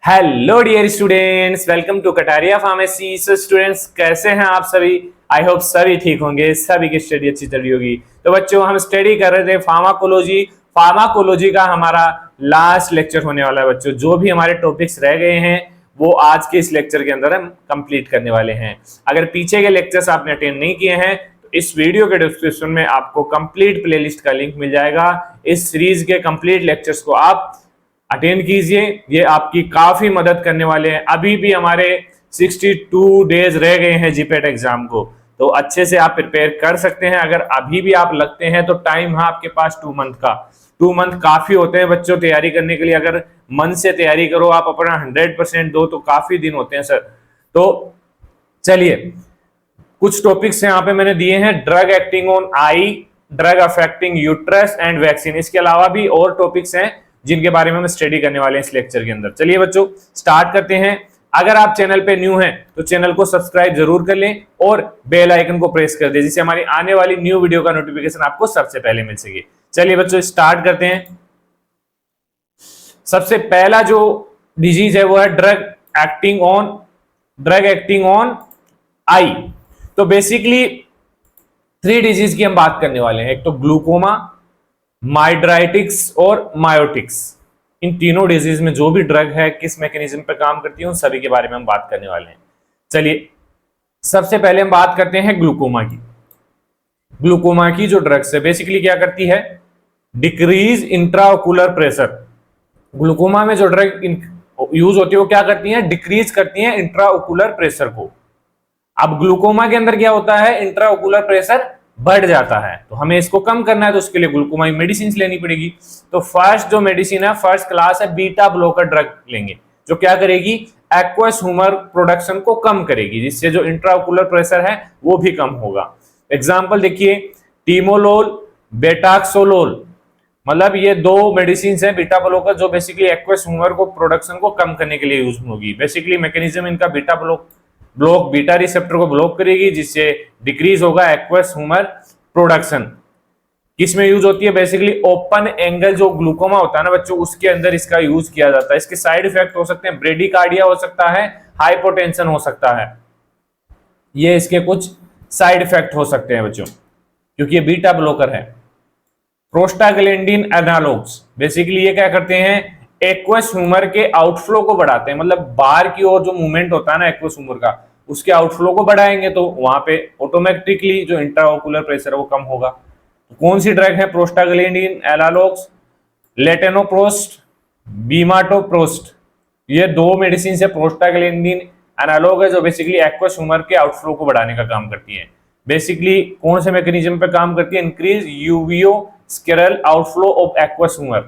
Hello dear students, welcome to Kataria pharmacy. So students, कैसे हैं आप सभी? आई होप सभी ठीक होंगे, सभी की स्टडी अच्छी चल रही होगी। तो बच्चों, हम स्टडी कर रहे थे फार्माकोलॉजी। फार्माकोलॉजी का हमारा लास्ट लेक्चर होने वाला है बच्चों। जो भी हमारे टॉपिक्स रह गए हैं वो आज के इस लेक्चर के अंदर हम कंप्लीट करने वाले हैं। अगर पीछे के लेक्चर्स आपने अटेंड नहीं किए हैं तो इस वीडियो के डिस्क्रिप्शन में आपको कंप्लीट प्लेलिस्ट का लिंक मिल जाएगा। इस सीरीज के कंप्लीट लेक्चर्स को आप अटेंड कीजिए, ये आपकी काफी मदद करने वाले हैं। अभी भी हमारे 62 डेज रह गए हैं जीपेट एग्जाम को, तो अच्छे से आप प्रिपेयर कर सकते हैं। अगर अभी भी आप लगते हैं तो टाइम है आपके पास 2 मंथ का। 2 मंथ काफी होते हैं बच्चों तैयारी करने के लिए। अगर मन से तैयारी करो, आप अपना 100% दो, तो काफी दिन होते हैं सर। तो चलिए, कुछ टॉपिक्स यहाँ पे मैंने दिए हैं। Drug acting on I, drug affecting uterus and vaccine. इसके अलावा भी और टॉपिक्स हैं जिनके बारे में हम स्टडी करने वाले हैं इस लेक्चर के अंदर। चलिए बच्चों, स्टार्ट करते हैं। अगर आप चैनल पे न्यू हैं तो चैनल को सब्सक्राइब जरूर कर लें और बेल आइकन को प्रेस कर दें, जिससे हमारी आने वाली न्यू वीडियो का नोटिफिकेशन आपको सबसे पहले मिल सके। चलिए बच्चों, स्टार्ट करते हैं। सबसे पहला जो डिजीज है वो है ड्रग एक्टिंग ऑन आई। तो बेसिकली 3 डिजीज की हम बात करने वाले हैं। एक तो ग्लूकोमा, माइड्राइटिक्स और मायोटिक्स। इन तीनों डिजीज में जो भी ड्रग है, किस मैकेनिज्म पर काम करती है, उन सभी के बारे में हम बात करने वाले हैं। चलिए, सबसे पहले हम बात करते हैं ग्लूकोमा की। ग्लूकोमा की जो ड्रग्स है बेसिकली क्या करती है? Decrease intraocular pressure. ग्लूकोमा में जो ड्रग यूज होती है वो क्या करती है? डिक्रीज करती है इंट्राओकुलर प्रेशर को। अब ग्लूकोमा के अंदर क्या होता है? इंट्राओकुलर प्रेशर बढ़ जाता है, तो हमें इसको कम करना है, तो उसके लिए ग्लूकोमाइन मेडिसिन लेनी पड़ेगी। तो फर्स्ट जो मेडिसिन है, फर्स्ट क्लास है बीटा ब्लॉकर ड्रग लेंगे, जो क्या करेगी? एक्वस ह्यूमर प्रोडक्शन को कम करेगी, जिससे जो इंट्राओकुलर प्रेशर है वो भी कम होगा। एग्जाम्पल देखिए, टीमोलोल, बेटाक्सोलोल, मतलब ये 2 मेडिसिन है बीटा ब्लॉकर, जो बेसिकली एक्वस ह्यूमर को प्रोडक्शन को कम करने के लिए यूज होगी। बेसिकली मैकेनिज्म इनका बीटा रिसेप्टर को ब्लॉक करेगी, जिससे डिक्रीज होगा एक्वस ह्यूमर प्रोडक्शन। किसमें यूज होती है? बेसिकली ओपन एंगल जो ग्लूकोमा होता है ना बच्चों, उसके अंदर इसका यूज किया जाता है। इसके साइड इफेक्ट हो सकते हैं, ब्रेडिकार्डिया हो सकता है, हाइपोटेंशन हो सकता है। ये इसके कुछ साइड इफेक्ट हो सकते हैं बच्चों, क्योंकि ये बीटा ब्लॉकर है। प्रोस्टाग्लैंडिन एनालॉग्स, बेसिकली ये क्या करते हैं? एक्वस ह्यूमर के आउटफ्लो को बढ़ाते हैं, मतलब बाहर की ओर जो मूवमेंट होता है ना एक्वस ह्यूमर का, उसके आउटफ्लो को बढ़ाएंगे तो वहां पे ऑटोमेटिकली जो इंट्राओकुलर प्रेशर है वो कम होगा। तो कौन सी ड्रग है? Prostaglandin analogues, latanoprost, bimatoprost. ये 2 मेडिसिन है, प्रोस्टाग्लैंडिन एनालॉग है, जो बेसिकली एक्वस ह्यूमर के आउटफ्लो को बढ़ाने का काम करती है। बेसिकली कौन से मैकेनिज्म पे काम करती है? Increase uveoscleral outflow of aqueous humour.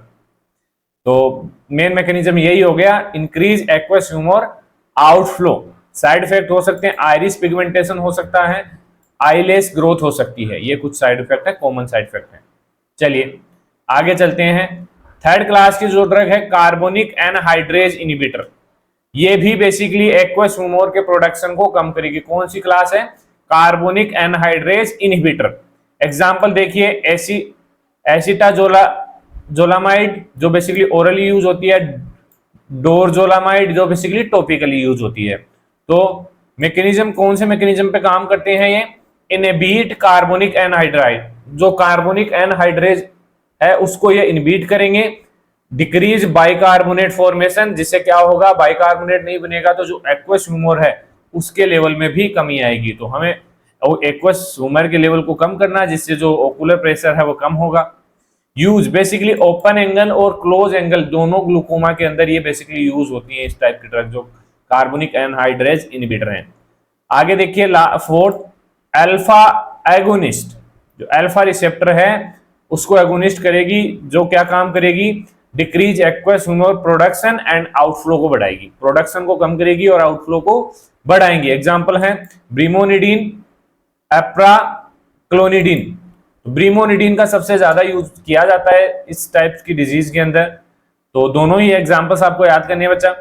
तो मेन मैकेनिज्म यही हो गया, increase aqueous humour outflow. Side effect हो सकते हैं, आइरिस पिगमेंटेशन हो सकता है, आईलेस ग्रोथ हो सकती है। ये कुछ साइड इफेक्ट है, कॉमन साइड इफेक्ट है। चलिए आगे चलते हैं। थर्ड क्लास की जो ड्रग है, कार्बोनिक एनहाइड्रेज इनिबिटर। ये भी बेसिकली एक्वस ह्यूमर के प्रोडक्शन को कम करेगी। कौन सी क्लास है? Carbonic anhydrase inhibitor. एग्जाम्पल देखिए, एसिटाजोलामाइड जो बेसिकली ओरली यूज होती है, डोरजोलामाइड जो बेसिकली टॉपिकली यूज होती है। तो मैकेनिज्म कौन से मैकेनिज्म पे काम करते हैं? ये इनहिबिट कार्बोनिक एनहाइड्राइड, जो कार्बोनिक एनहाइड्रेज है उसको ये इनहिबिट करेंगे। डिक्रीज बाइकार्बोनेट फॉर्मेशन, जिससे क्या होगा? बाइकार्बोनेट नहीं बनेगा तो जो एक्वस ह्यूमर है उसके लेवल में भी कमी आएगी। तो हमें एक्वस ह्यूमर के लेवल को कम करना, जिससे जो ओकुलर प्रेशर है वो कम होगा। यूज बेसिकली ओपन एंगल और क्लोज एंगल दोनों ग्लूकोमा के अंदर ये बेसिकली यूज होती है, इस टाइप की ड्रग जो कार्बोनिक एनहाइड्रेज इनहिबिटर हैं। आगे देखिए, फोर्थ अल्फा एगोनिस्ट। जो अल्फा रिसेप्टर है उसको एगोनिस्ट करेगी, जो क्या काम करेगी? Decrease aqueous humour production and outflow को बढ़ाएगी। प्रोडक्शन को कम करेगी और आउटफ्लो को बढ़ाएंगी। एग्जाम्पल है ब्रीमोनिडीन, एप्राक्लोनिडीन। ब्रीमोनिडीन का सबसे ज्यादा यूज किया जाता है इस टाइप की डिजीज के अंदर। तो दोनों ही एग्जांपल्स आपको याद करने हैं बच्चा।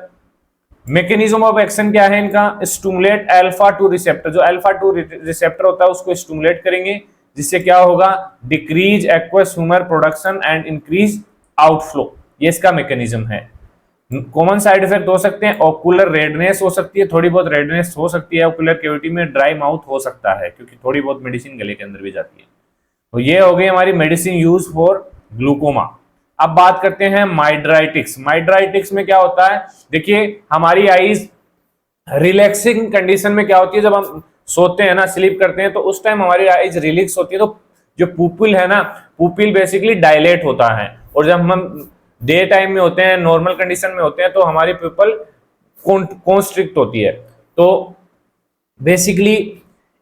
मैकेनिज्म ऑफ एक्शन क्या है इनका? Stimulate alpha 2 receptor. जो अल्फा 2 रिसेप्टर होता है उसको स्टिमुलेट करेंगे, जिससे क्या होगा, decrease aqueous humour production and increase outflow. ये इसका मैकेनिज्म है। कॉमन साइड इफेक्ट हो सकते हैं, ओकुलर रेडनेस हो सकती है, थोड़ी बहुत रेडनेस हो सकती है ओकुलर कैविटी में, ड्राई माउथ हो सकता है क्योंकि थोड़ी बहुत मेडिसिन गले के अंदर भी जाती है। तो ये हो गई हमारी मेडिसिन यूज फॉर ग्लूकोमा। अब बात करते हैं माइड्राइटिक्स। माइड्राइटिक्स में क्या होता है, देखिए हमारी आईज रिलैक्सिंग कंडीशन में क्या होती है, जब हम सोते हैं ना, स्लीप करते हैं, तो उस टाइम हमारी आईज रिलैक्स होती है, तो जो पुपिल है ना, पुपिल बेसिकली डायलेट होता है। और जब हम डे टाइम में होते हैं, नॉर्मल कंडीशन में होते हैं, तो हमारी पुपिल कॉन्स्ट्रिक्ट होती है। तो बेसिकली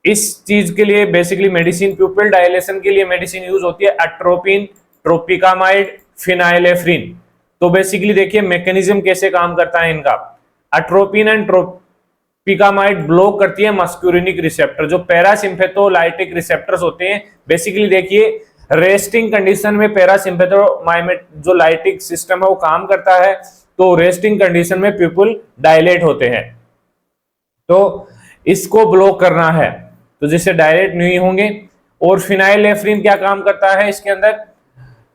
इस चीज के लिए बेसिकली मेडिसिन, प्यूपिल डायलेशन के लिए मेडिसिन यूज होती है एट्रोपिन, ट्रोपिकामाइड, फिनाइलेफ्रिन। तो बेसिकली देखिए मैकेनिज्म कैसे काम करता है इनका। एट्रोपिन एंड ट्रोपिकामाइड ब्लॉक करती है मस्क्यूरिनिक रिसेप्टर, जो पैरासिम्पेथोलाइटिक रिसेप्टर्स होते हैं। बेसिकली देखिए रेस्टिंग कंडीशन में पैरासिम्पेथोमाइमेट जो लाइटिक सिस्टम है वो काम करता है, तो रेस्टिंग कंडीशन में प्यूपिल डायलेट होते हैं, तो इसको ब्लॉक करना है, तो जिससे डायलेट नहीं होंगे। और फिनाइलेफ्रिन क्या काम करता है इसके अंदर,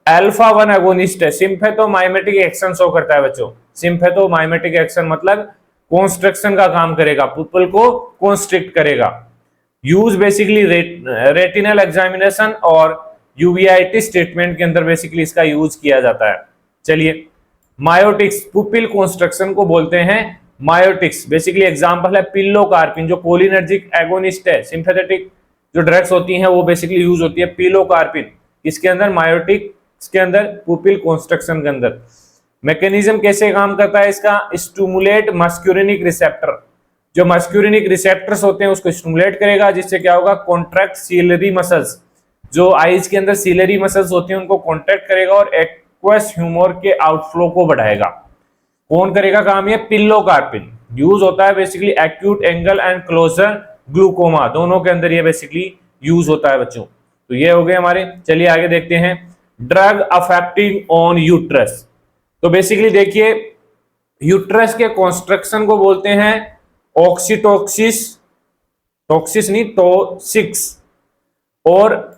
अल्फा 1 एगोनिस्ट है, सिम्फेथोमाइमेटिक एक्शन शो करता है बच्चों। सिम्फेथोमाइमेटिक एक्शन मतलब कॉन्स्ट्रक्शन का काम करेगा, पुपिल को कॉन्स्ट्रिक्ट करेगा। यूज बेसिकली रेटिनल एग्जामिनेशन और यूवीआईटिस ट्रीटमेंट के अंदर बेसिकली इसका यूज किया जाता है। चलिए मायोटिक्स, पुपिल कॉन्स्ट्रक्शन को बोलते हैं मायोटिक्स। बेसिकली एग्जांपल है पिलोकार्पिन, जो कोलिनर्जिक एगोनिस्ट है, सिंथेटिक जो ड्रग्स होती हैं वो बेसिकली यूज होती है पिलोकार्पिन इसके अंदर, मायोटिक्स के अंदर, पुपिल कॉन्स्ट्रक्शन के अंदर। मैकेनिज्म कैसे काम करता है इसका, स्टिमुलेट मस्क्यूरिनिक रिसेप्टर, जो मस्क्यूरिनिक रिसेप्टर्स होते हैं उसको स्टिमुलेट करेगा, जिससे क्या होगा, कॉन्ट्रैक्ट सीलरी मसल्स, जो आईज के अंदर सीलरी मसल्स होती हैं उनको कॉन्ट्रैक्ट करेगा और एक्वस ह्यूमर के आउटफ्लो को बढ़ाएगा। कौन करेगा काम, ये पिलोकार्पिन। यूज होता है basically acute angle and closure glaucoma, दोनों के अंदर ये बेसिकली यूज होता है बच्चों। तो ये हो गए हमारे। चलिए आगे देखते हैं, ड्रग अफेक्टिंग ऑन यूट्रस। तो बेसिकली देखिए यूट्रस के कॉन्स्ट्रक्शन को बोलते हैं ऑक्सीटोक्सिस, टॉक्सिस नहीं टोसिक्स, और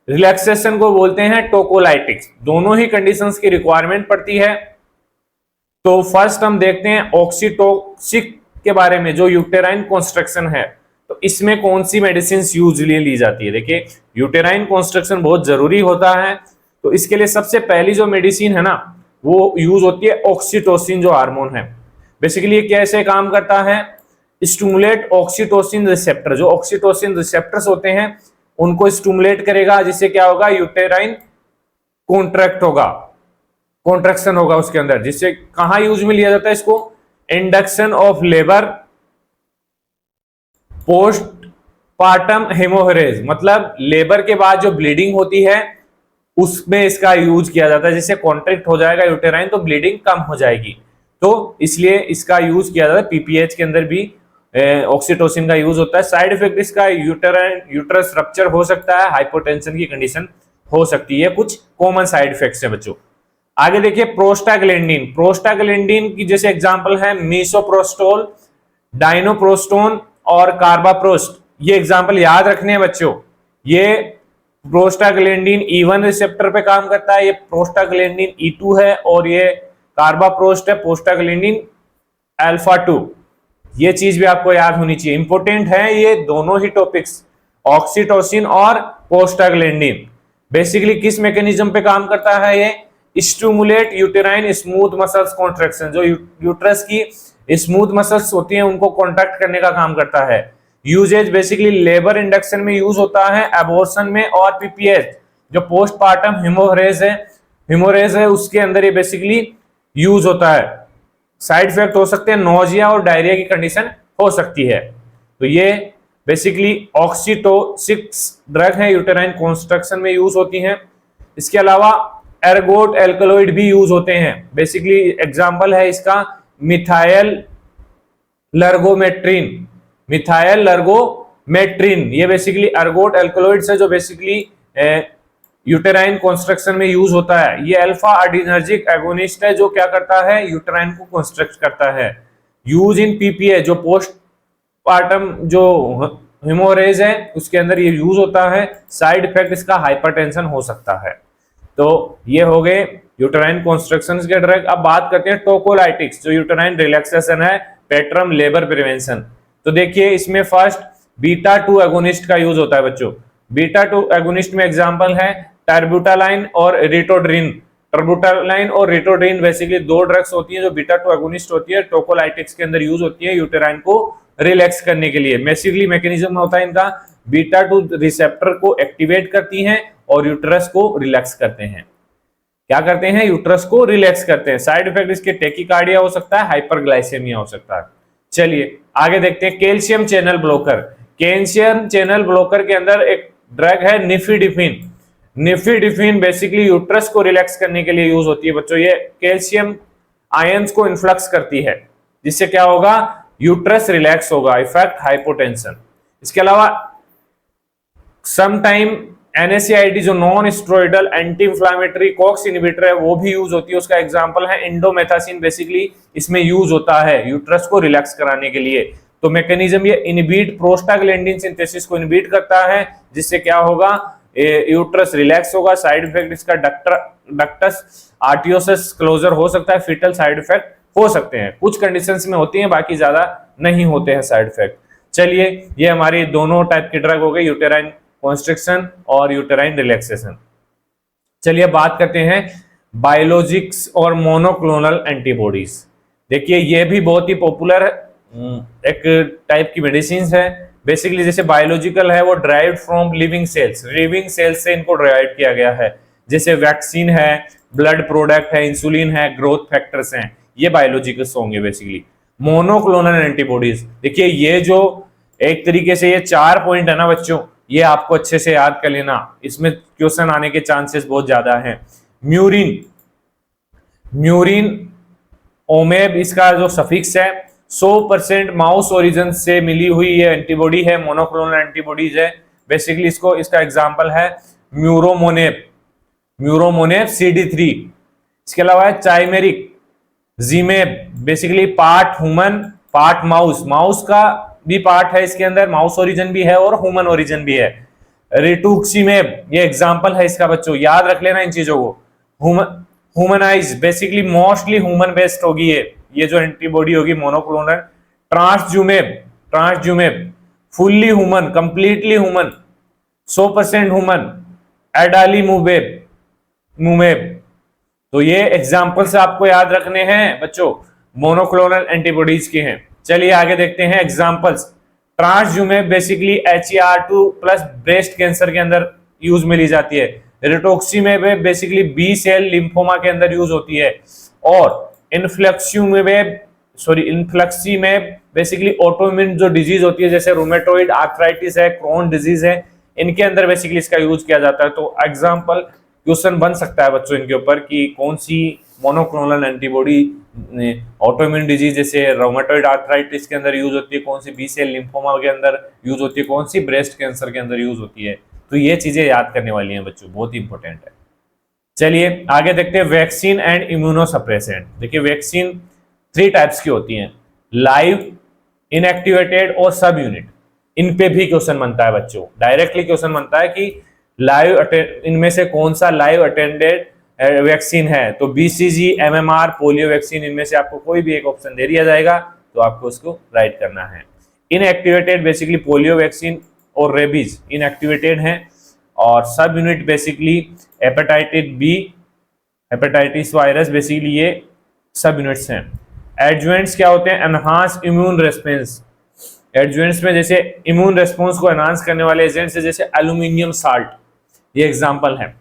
रिलैक्सेशन को बोलते हैं टोकोलाइटिक्स। दोनों ही कंडीशंस की रिक्वायरमेंट पड़ती है। तो फर्स्ट हम देखते हैं ऑक्सीटोसिक के बारे में, जो यूटेराइन कॉन्स्ट्रक्शन है, तो इसमें कौन सी मेडिसिन यूजली ली जाती है। देखिए यूटेराइन कॉन्स्ट्रक्शन बहुत जरूरी होता है, तो इसके लिए सबसे पहली जो मेडिसिन है ना वो यूज होती है ऑक्सीटोसिन, जो हार्मोन है। बेसिकली ये कैसे काम करता है, स्टिमुलेट ऑक्सीटोसिन रिसेप्टर, जो ऑक्सीटोसिन रिसेप्टर्स होते हैं उनको स्टिमुलेट करेगा, जिससे क्या होगा, यूटेराइन कॉन्ट्रैक्ट होगा, कॉन्ट्रैक्शन होगा उसके अंदर, जिससे कहां यूज में लिया जाता है इसको, induction of labour post partum haemorrhage, मतलब लेबर के बाद जो ब्लीडिंग होती है उसमें इसका यूज किया जाता है, जिससे कॉन्ट्रैक्ट हो जाएगा यूटेराइन तो ब्लीडिंग कम हो जाएगी, तो इसलिए इसका यूज किया जाता है। पीपीएच के अंदर भी ऑक्सीटोसिन का यूज होता है। साइड इफेक्ट इसका यूट्रस रप्चर हो सकता है, हाइपोटेंशन की कंडीशन हो सकती है, कुछ कॉमन साइड इफेक्ट्स है बच्चों। आगे देखिए प्रोस्टाग्लैंडिन। प्रोस्टाग्लैंडिन की जैसे एग्जांपल है मीसोप्रोस्टोल, डाइनोप्रोस्टोन और कार्बाप्रोस्ट, ये एग्जांपल याद रखने हैं बच्चों। ये प्रोस्टाग्लैंडिन E1 रिसेप्टर पे काम करता है, ये प्रोस्टाग्लैंडिन E2 है, और ये कार्बाप्रोस्ट है प्रोस्टाग्लैंडिन अल्फा 2। ये चीज भी आपको याद होनी चाहिए, इंपॉर्टेंट है ये दोनों ही टॉपिक्स, ऑक्सीटोसिन और प्रोस्टाग्लैंडिन। बेसिकली किस मैकेनिज्म पे काम करता है ये, stimulate uterine smooth muscles contraction, जो यूट्रस की स्मूथ मसल्स होती हैं उनको कॉन्ट्रैक्ट करने का काम करता है। यूजेज बेसिकली लेबर इंडक्शन में यूज होता है, एबॉर्शन में, और पीपीएच जो पोस्टपार्टम हेमोरेज है उसके अंदर ये बेसिकली यूज होता है। साइड इफेक्ट हो सकते हैं, नोजिया और डायरिया की कंडीशन हो सकती है। तो ये बेसिकली ऑक्सीटोसिक्स ड्रग है, यूटेराइन कॉन्स्ट्रक्शन में यूज होती हैं। इसके अलावा एर्गोट एल्कलॉइड भी यूज होते हैं। बेसिकली एग्जांपल है इसका मिथाइल लर्गोमेट्रिन, मिथाइल लर्गोमेट्रिन, ये बेसिकली एर्गोट एल्कलॉइड्स है जो बेसिकली यूटेराइन कॉन्स्ट्रक्शन में यूज होता है। ये अल्फा एडिनर्जिक एगोनिस्ट है जो क्या करता है, यूटेराइन को कॉन्स्ट्रक्ट करता है। यूज इन पीपीए जो पोस्टपार्टम जो हेमोरेज है उसके अंदर ये यूज होता है। साइड इफेक्ट इसका हाइपरटेंशन हो सकता है। तो ये हो गए यूटेराइन कॉन्स्ट्रक्शन के ड्रग। अब बात करते हैं टोकोलाइटिक्स, जो यूटेराइन रिलैक्सेशन है, पेट्रम लेबर प्रिवेंशन। तो देखिए इसमें फर्स्ट बीटा 2 एगोनिस्ट का यूज होता है बच्चों। बीटा 2 एगोनिस्ट में एग्जांपल है टर्बुटालाइन और रिटोड्रिन। टर्बुटालाइन और रिटोड्रिन बेसिकली दो ड्रग्स होती हैं जो बीटा 2 एगोनिस्ट होती है, टोकोलाइटिक्स के अंदर यूज होती है यूटेराइन को रिलैक्स करने के लिए। बेसिकली मैकेनिज्म होता है इनका, बीटा 2 रिसेप्टर को एक्टिवेट करती हैं और यूट्रस को रिलैक्स करते हैं। क्या करते हैं? यूट्रस को रिलैक्स करते हैं। साइड इफेक्ट इसके टेकिकार्डिया हो सकता है, हाइपरग्लाइसेमिया हो सकता है। चलिए आगे देखते हैं calcium channel blocker. Calcium channel blocker के अंदर एक ड्रग है निफिडिफिन। निफिडिफिन बेसिकली यूट्रस को रिलैक्स करने के लिए यूज होती है बच्चों। ये कैल्शियम आयंस को इन्फ्लक्स करती है, जिससे क्या होगा? यूट्रस रिलैक्स होगा। Effect hypotension. इसके अलावा समटाइम NSAID जो non steroidal anti inflammatory COX inhibitor है वो भी यूज होती है। उसका एग्जांपल है इंडोमेथासिन। बेसिकली इसमें यूज होता है यूट्रस को रिलैक्स कराने के लिए। तो मैकेनिज्म ये इनहिबिट प्रोस्टाग्लैंडिन सिंथेसिस को इनहिबिट करता है, जिससे क्या होगा? यूट्रस रिलैक्स होगा। साइड इफेक्ट इसका डक्टस आर्टियोसिस क्लोजर हो सकता है। फिटल साइड इफेक्ट हो सकते हैं, कुछ कंडीशंस में होती हैं, बाकी ज्यादा नहीं होते हैं साइड इफेक्ट। चलिए ये हमारी दोनों टाइप की ड्रग हो गई, यूटेराइन कॉन्स्ट्रिक्शन और यूटेराइन रिलैक्सेशन। चलिए बात करते हैं बायोलॉजिक्स और मोनोक्लोनल एंटीबॉडीज। देखिए ये भी बहुत ही पॉपुलर एक टाइप की मेडिसिन है। बेसिकली जैसे बायोलॉजिकल है वो derived from living cells, living cells से इनको ड्राइव किया गया है। जैसे वैक्सीन है, ब्लड प्रोडक्ट है, इंसुलिन है, ग्रोथ फैक्टर्स हैं, ये बायोलॉजिकल्स होंगे बेसिकली। मोनोक्लोनल एंटीबॉडीज, देखिए ये जो एक तरीके से ये 4 पॉइंट है ना बच्चों, ये आपको अच्छे से याद कर लेना, इसमें क्वेश्चन आने के चांसेस बहुत ज्यादा हैं। म्यूरिन, म्यूरिन ओमेब इसका जो सफिक्स है, 100% माउस ओरिजिन से मिली हुई ये एंटीबॉडी है, मोनोक्लोनल एंटीबॉडीज है। बेसिकली इसका एग्जांपल है म्यूरोमोनेब, म्यूरोमोनेब CD3। इसके अलावा है chimeric ximab, basically part human part mouse, mouse का भी पार्ट है इसके अंदर, माउस ओरिजिन भी है और ह्यूमन ओरिजिन भी है। रिटुक्सीमेब ये एग्जांपल है इसका बच्चों, याद रख लेना इन चीजों को। Humanized basically mostly human based होगी ये जो एंटीबॉडी होगी monoclonal. Trastuzumab, trastuzumab fully human, completely human, 100% human. Adalimumab, mumab, तो ये एग्जांपल्स आपको याद रखने हैं बच्चों, मोनोक्लोनल एंटीबॉडीज के हैं। चलिए आगे देखते हैं examples. Trastuzumab basically HER2 plus breast cancer के अंदर यूज में ली जाती है। Rituximab basically B cell lymphoma के अंदर यूज होती है। और इन्फ्लक्सीमेब बेसिकली ऑटोइम्यून जो डिजीज होती है जैसे रूमेटोइड आर्थराइटिस है, क्रोन डिजीज है, इनके अंदर बेसिकली इसका यूज किया जाता है। तो एग्जांपल क्वेश्चन बन सकता है बच्चों इनके ऊपर कि कौन सी मोनोक्लोनल एंटीबॉडी ऑटोइम्यून डिजीज जैसे रोमेटॉइड आर्थराइटिस के अंदर यूज होती है, कौन सी बी सेल लिम्फोमा के अंदर यूज होती है, कौन सी ब्रेस्ट कैंसर के अंदर यूज होती है। तो ये चीजें याद करने वाली हैं बच्चों, बहुत ही इंपॉर्टेंट है। चलिए आगे देखते हैं वैक्सीन एंड इम्यूनोसप्रेसेंट। देखिए वैक्सीन 3 टाइप्स की होती हैं, लाइव, इनएक्टिवेटेड और सब यूनिट। इन पे भी क्वेश्चन बनता है बच्चों, डायरेक्टली क्वेश्चन बनता है कि लाइव इनमें से कौन सा लाइव अटेंडेड वैक्सीन है। तो BCG, MMR, पोलियो वैक्सीन, इनमें से आपको कोई भी एक ऑप्शन दे दिया जाएगा तो आपको उसको राइट करना है। इनएक्टिवेटेड बेसिकली पोलियो वैक्सीन और रेबीज इनएक्टिवेटेड हैं। और subunit basically hepatitis B, hepatitis virus, basically ये सब यूनिट्स हैं। एडजुवेंट्स क्या होते हैं? Enhance immune response. एडजुवेंट्स में जैसे इम्यून रेस्पॉन्स को एनहांस करने वाले एजेंट्स है जैसे एल्यूमिनियम साल्ट, ये एग्जांपल है।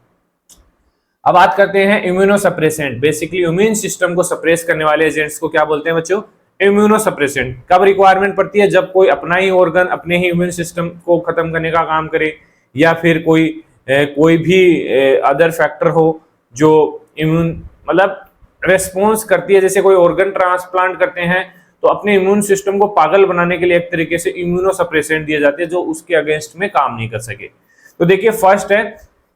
अब बात करते हैं इम्यूनोसप्रेसेंट। बेसिकली इम्यून सिस्टम को सप्रेस करने वाले एजेंट्स को क्या बोलते हैं बच्चों? इम्यूनोसप्रेसेंट। कब रिक्वायरमेंट पड़ती है? जब कोई अपना ही ऑर्गन अपने ही इम्यून सिस्टम को खत्म करने का काम करे, या फिर कोई भी अदर फैक्टर हो जो इम्यून मतलब रेस्पॉन्स करती है। जैसे कोई ऑर्गन ट्रांसप्लांट करते हैं तो अपने इम्यून सिस्टम को पागल बनाने के लिए एक तरीके से इम्यूनोसप्रेसेंट दिए जाते हैं जो उसके अगेंस्ट में काम नहीं कर सके। तो देखिए फर्स्ट है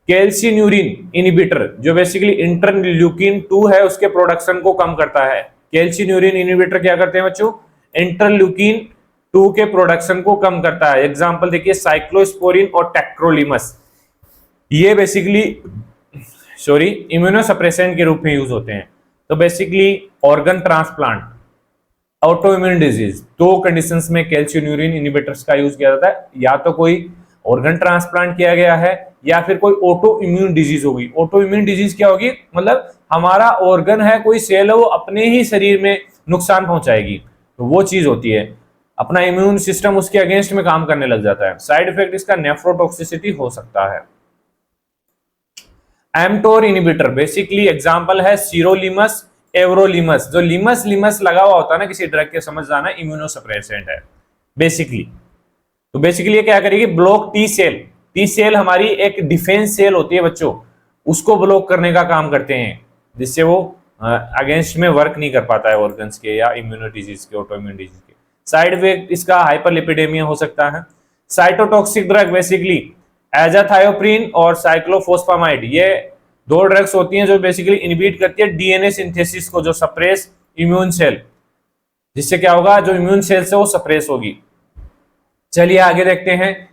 कैल्सिन्यूरिन इनहिबिटर, जो बेसिकली इंटरल्यूकिन 2 है उसके प्रोडक्शन को कम करता है। कैल्सिन्यूरिन इनहिबिटर क्या करते हैं बच्चों? इंटरल्यूकिन 2 के प्रोडक्शन को कम करता है। एग्जांपल देखिए साइक्लोस्पोरिन और टेक्रोलीमस, ये बेसिकली इम्यूनोसप्रेसेंट के रूप में यूज होते हैं। तो basically organ transplant, autoimmune disease, 2 conditions में कैल्शियन्यूरिन इनहिबिटर्स का यूज किया जाता है। या तो कोई ऑर्गन ट्रांसप्लांट किया गया है या फिर कोई ऑटो इम्यून डिजीज होगी। ऑटो इम्यून डिजीज क्या होगी, मतलब हमारा ऑर्गन है, कोई सेल है, वो अपने ही शरीर में नुकसान पहुंचाएगी, तो वो चीज होती है, अपना इम्यून सिस्टम उसके अगेंस्ट में काम करने लग जाता है। साइड इफेक्ट इसका नेफ्रोटॉक्सिसिटी हो सकता है। एमटोर इनहिबिटर बेसिकली एग्जांपल है सिरोलीमस, एवरोलीमस। जो लिमस लगा हुआ होता है ना किसी ड्रग के, समझ जाना इम्यूनोसप्रेसेंट है बेसिकली। तो बेसिकली ये क्या करेगी, block T cell. T cell हमारी एक डिफेंस सेल होती है बच्चों, उसको ब्लॉक करने का काम करते हैं, जिससे वो अगेंस्ट में वर्क नहीं कर पाता है ऑर्गन्स के या इम्यूनो डिजीज के, ऑटो इम्यून डिजीज के। साइड इफेक्ट इसका हाइपरलिपिडेमिया हो सकता है। साइटोटॉक्सिक ड्रग बेसिकली एजाथायोप्रिन और साइक्लोफॉस्फामाइड, ये 2 ड्रग्स होती हैं जो बेसिकली इनहिबिट करती है डीएनए सिंथेसिस को, जो सप्रेस इम्यून सेल, जिससे क्या होगा, जो इम्यून सेल से वो सप्रेस होगी। चलिए आगे देखते हैं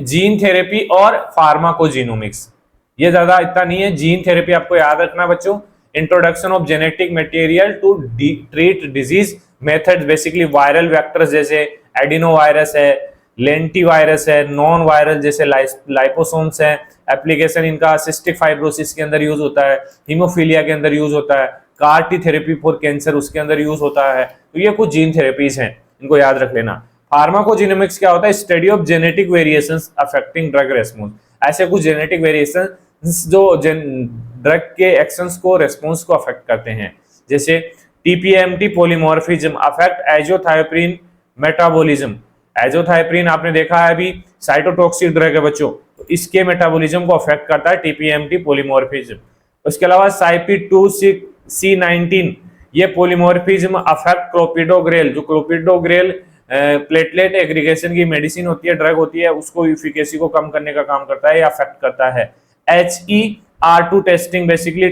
जीन थेरेपी और फार्माकोजीनोमिक्स। ये ज्यादा इतना नहीं है। जीन थेरेपी आपको याद रखना बच्चों, introduction of genetic material to treat disease method, basically viral vectors जैसे एडिनोवायरस है, लेंटिवायरस है, नॉन वायरल जैसे लाइपोसोम्स है। एप्लीकेशन इनका सिस्टिक फाइब्रोसिस के अंदर यूज होता है, हीमोफीलिया के अंदर यूज होता है, car T therapy for cancer उसके अंदर यूज होता है। तो ये कुछ जीन थेरेपीज हैं, इनको याद रख लेना। फार्माकोजेनोमिक्स क्या होता है, study of genetic variations affecting drug response. ऐसे कुछ जेनेटिक वेरिएशंस जो ड्रग के एक्शंस को, रेस्पॉन्स को अफेक्ट करते हैं, जैसे टीपीएमटी पॉलीमॉर्फिज्म अफेक्ट एजोथायोप्रिन मेटाबॉलिज्म। एजोथायोप्रिन आपने देखा है अभी साइटोटॉक्सिक ड्रग है बच्चों, तो इसके मेटाबॉलिज्म को अफेक्ट करता है टीपीएमटी पॉलीमॉर्फिज्म। उसके अलावा साइपी2C19, ये पॉलीमॉर्फिज्म अफेक्ट क्लोपिडोग्रेल, जो क्लोपिडोग्रेल प्लेटलेट एग्रीगेशन की मेडिसिन होती है, ड्रग होती है, उसको इफिकेसी को कम करने का काम करता है या अफेक्ट करता है। HER2 टेस्टिंग बेसिकली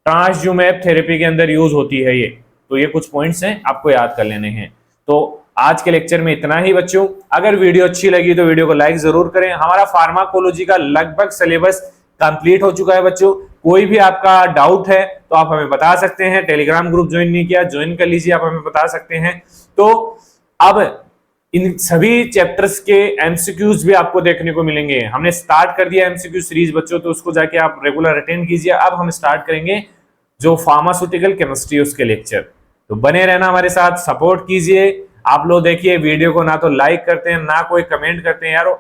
ट्रांसज्यूमेब थेरेपी के अंदर यूज होती है ये। तो ये कुछ पॉइंट्स हैं, आपको याद कर लेने हैं। तो आज के लेक्चर में इतना ही बच्चों। अगर वीडियो अच्छी लगी तो वीडियो को लाइक जरूर करें। हमारा फार्माकोलॉजी का लगभग सिलेबस कंप्लीट हो चुका है बच्चों। कोई भी आपका डाउट है तो आप हमें बता सकते हैं। टेलीग्राम ग्रुप ज्वाइन नहीं किया, ज्वाइन कर लीजिए, आप हमें बता सकते हैं। तो अब इन सभी चैप्टर्स के एमसीक्यूज भी आपको देखने को मिलेंगे। हमने स्टार्ट कर दिया एमसीक्यू सीरीज बच्चों, तो उसको जाके आप रेगुलर अटेंड कीजिए। अब हम स्टार्ट करेंगे जो फार्मास्यूटिकल केमिस्ट्री उसके लेक्चर। तो बने रहना हमारे साथ, सपोर्ट कीजिए। आप लोग देखिए वीडियो को ना तो लाइक करते हैं ना कोई कमेंट करते हैं। यारो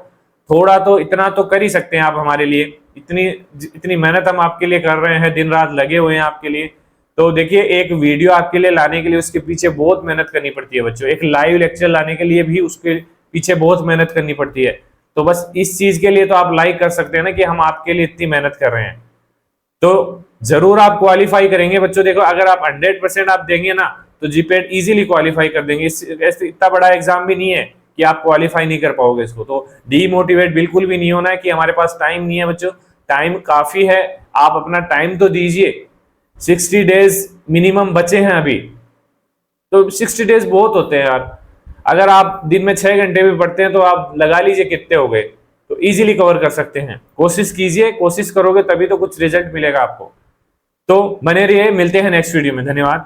थोड़ा तो इतना तो कर ही सकते हैं आप हमारे लिए। इतनी मेहनत हम आपके लिए कर रहे हैं, दिन रात लगे हुए हैं आपके लिए। तो देखिए एक वीडियो आपके लिए लाने के लिए उसके पीछे बहुत मेहनत करनी पड़ती है बच्चों। एक लाइव लेक्चर लाने के लिए भी उसके पीछे बहुत मेहनत करनी पड़ती है। तो बस इस चीज के लिए तो आप लाइक कर सकते हैं ना, कि हम आपके लिए इतनी मेहनत कर रहे हैं। तो जरूर आप क्वालिफाई करेंगे बच्चों। देखो अगर आप 100% आप देंगे ना तो जीपेट इजीली क्वालिफाई कर देंगे। इतना बड़ा एग्जाम भी नहीं है कि आप क्वालिफाई नहीं कर पाओगे इसको। तो डीमोटिवेट बिल्कुल भी नहीं होना है कि हमारे पास टाइम नहीं है बच्चों। टाइम काफी है, आप अपना टाइम तो दीजिए। 60 डेज मिनिमम बचे हैं अभी, तो 60 डेज बहुत होते हैं यार। अगर आप दिन में 6 घंटे भी पढ़ते हैं तो आप लगा लीजिए कितने हो गए, तो इजीली कवर कर सकते हैं। कोशिश कीजिए, कोशिश करोगे तभी तो कुछ रिजल्ट मिलेगा आपको। तो बने रहिए, मिलते हैं नेक्स्ट वीडियो में। धन्यवाद।